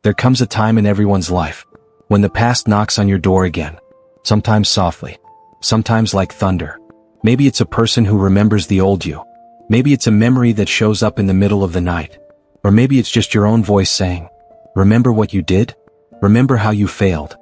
There comes a time in everyone's life when the past knocks on your door again, sometimes softly, sometimes like thunder. Maybe it's a person who remembers the old you. Maybe it's a memory that shows up in the middle of the night. Or maybe it's just your own voice saying, "Remember what you did? Remember how you failed?"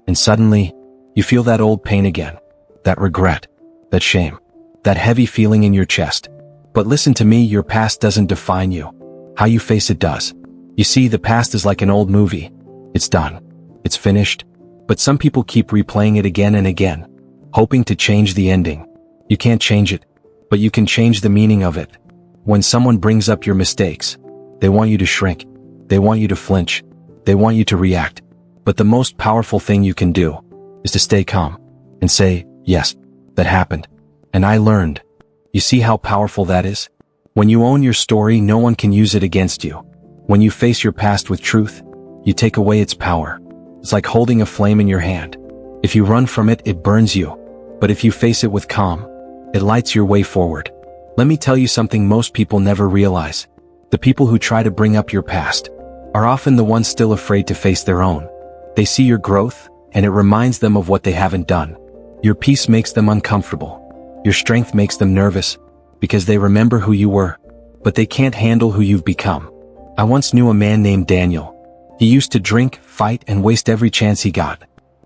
And suddenly, you feel that old pain again, that regret, that shame, that heavy feeling in your chest. But listen to me, your past doesn't define you. How you face it does. You see, the past is like an old movie. It's done. It's finished. But some people keep replaying it again and again, hoping to change the ending. You can't change it, but you can change the meaning of it. When someone brings up your mistakes, they want you to shrink. They want you to flinch. They want you to react. But the most powerful thing you can do is to stay calm and say, "Yes, that happened. And I learned." You see how powerful that is? When you own your story, no one can use it against you. When you face your past with truth, you take away its power. It's like holding a flame in your hand. If you run from it, it burns you. But if you face it with calm, it lights your way forward. Let me tell you something most people never realize. The people who try to bring up your past are often the ones still afraid to face their own. They see your growth, and it reminds them of what they haven't done. Your peace makes them uncomfortable. Your strength makes them nervous, because they remember who you were, but they can't handle who you've become. I once knew a man named Daniel. He used to drink, fight, and waste every chance he got.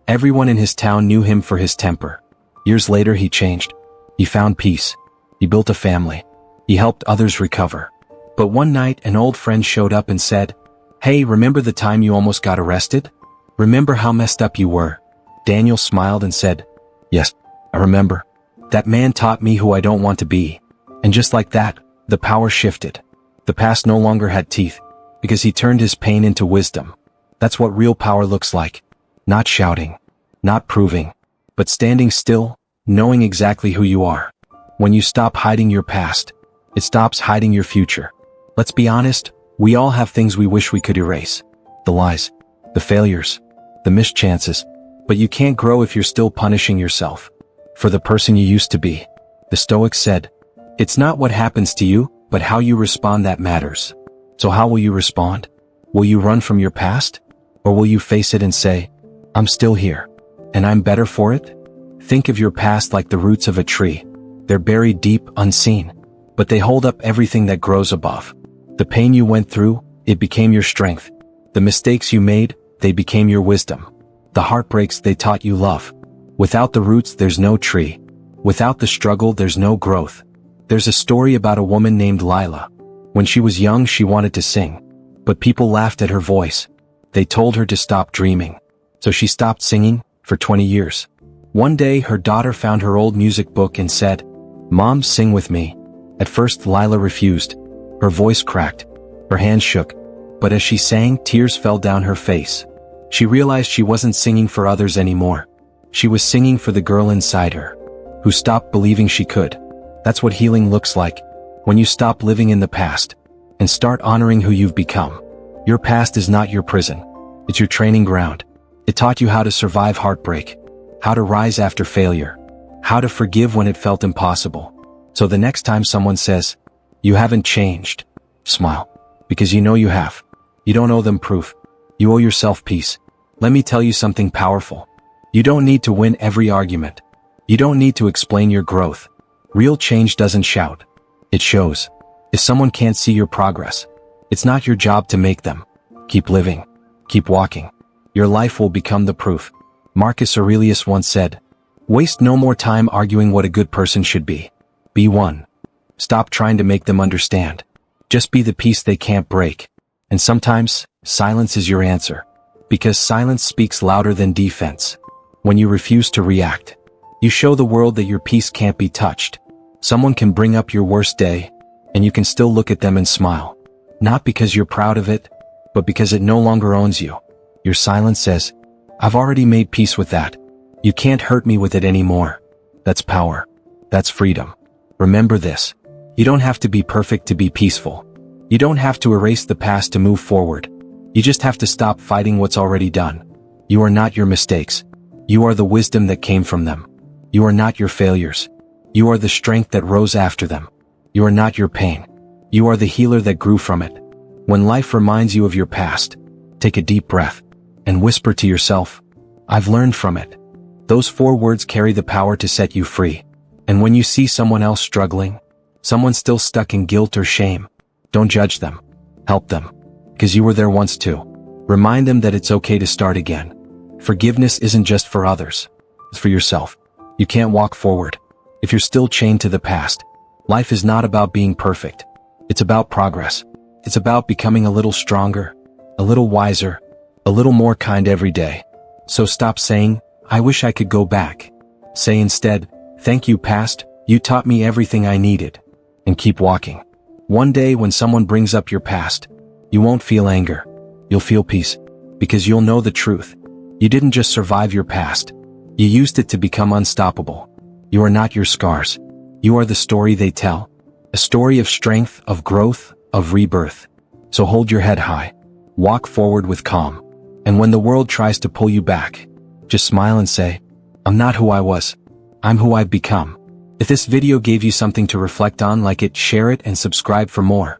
Everyone in his town knew him for his temper. Years later, he changed. He found peace. He built a family. He helped others recover. But one night, an old friend showed up and said, "Hey, remember the time you almost got arrested? Remember how messed up you were?" Daniel smiled and said, "Yes, I remember. That man taught me who I don't want to be." And just like that, the power shifted. The past no longer had teeth, because he turned his pain into wisdom. That's what real power looks like. Not shouting, not proving, but standing still, knowing exactly who you are. When you stop hiding your past, it stops hiding your future. Let's be honest, we all have things we wish we could erase. The lies, the failures, the missed chances. But you can't grow if you're still punishing yourself for the person you used to be. The Stoics said, "It's not what happens to you, but how you respond that matters." So how will you respond? Will you run from your past? Or will you face it and say, "I'm still here, and I'm better for it"? Think of your past like the roots of a tree. They're buried deep, unseen, but they hold up everything that grows above. The pain you went through, it became your strength. The mistakes you made, they became your wisdom. The heartbreaks, they taught you love. Without the roots, there's no tree. Without the struggle, there's no growth. There's a story about a woman named Lila. When she was young, she wanted to sing, but people laughed at her voice. They told her to stop dreaming. So she stopped singing for 20 years. One day, her daughter found her old music book and said, "Mom, sing with me." At first, Lila refused. Her voice cracked. Her hands shook. But as she sang, tears fell down her face. She realized she wasn't singing for others anymore. She was singing for the girl inside her, who stopped believing she could. That's what healing looks like, when you stop living in the past and start honoring who you've become. Your past is not your prison. It's your training ground. It taught you how to survive heartbreak, how to rise after failure, how to forgive when it felt impossible. So the next time someone says, "You haven't changed," smile, because you know you have. You don't owe them proof. You owe yourself peace. Let me tell you something powerful. You don't need to win every argument. You don't need to explain your growth. Real change doesn't shout. It shows. If someone can't see your progress, it's not your job to make them. Keep living. Keep walking. Your life will become the proof. Marcus Aurelius once said, "Waste no more time arguing what a good person should be. Be one. Stop trying to make them understand. Just be the peace they can't break." And sometimes, silence is your answer. Because silence speaks louder than defense. When you refuse to react, you show the world that your peace can't be touched. Someone can bring up your worst day, and you can still look at them and smile. Not because you're proud of it, but because it no longer owns you. Your silence says, "I've already made peace with that. You can't hurt me with it anymore." That's power. That's freedom. Remember this. You don't have to be perfect to be peaceful. You don't have to erase the past to move forward. You just have to stop fighting what's already done. You are not your mistakes. You are the wisdom that came from them. You are not your failures. You are the strength that rose after them. You are not your pain. You are the healer that grew from it. When life reminds you of your past, take a deep breath, and whisper to yourself, "I've learned from it." Those 4 words carry the power to set you free. And when you see someone else struggling, someone still stuck in guilt or shame, don't judge them. Help them. Because you were there once too. Remind them that it's okay to start again. Forgiveness isn't just for others. It's for yourself. You can't walk forward if you're still chained to the past. Life is not about being perfect. It's about progress. It's about becoming a little stronger, a little wiser, a little more kind every day. So stop saying, "I wish I could go back." Say instead, "Thank you, past, you taught me everything I needed." And keep walking. One day when someone brings up your past, you won't feel anger. You'll feel peace. Because you'll know the truth. You didn't just survive your past. You used it to become unstoppable. You are not your scars. You are the story they tell. A story of strength, of growth, of rebirth. So hold your head high. Walk forward with calm. And when the world tries to pull you back, just smile and say, "I'm not who I was. I'm who I've become." If this video gave you something to reflect on, like it, share it, and subscribe for more.